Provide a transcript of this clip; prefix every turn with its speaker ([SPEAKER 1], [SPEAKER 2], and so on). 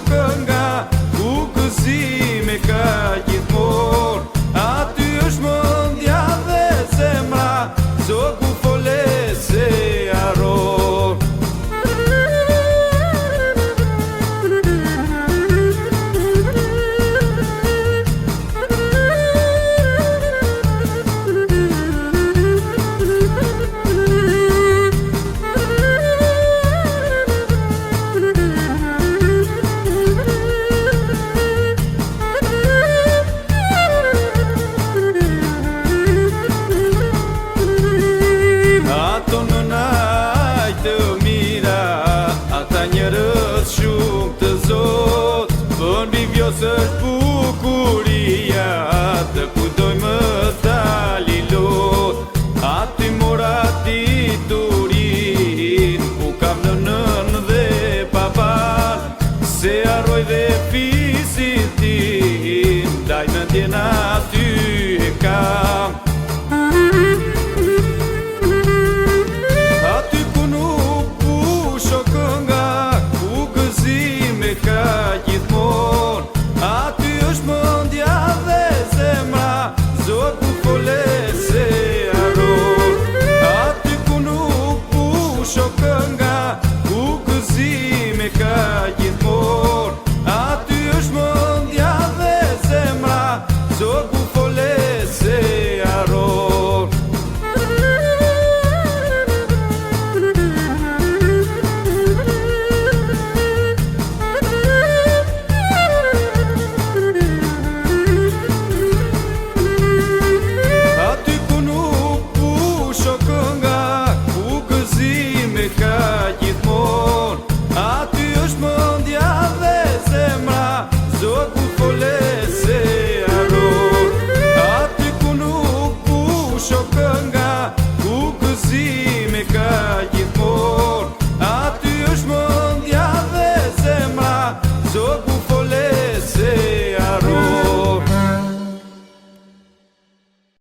[SPEAKER 1] kënga ku gëzime ka gjithmonë. Aty është mendja dhe zemra, zogu fole se harron. Ato në najtë të mira, ata njerëz shumë të zot, për mbi vjos është bukuria, të kujtoj më dali lot. Aty mora diturin, u kam në nën dhe papan, se harroj dhe fisit tim, daj mendjen aty e kam.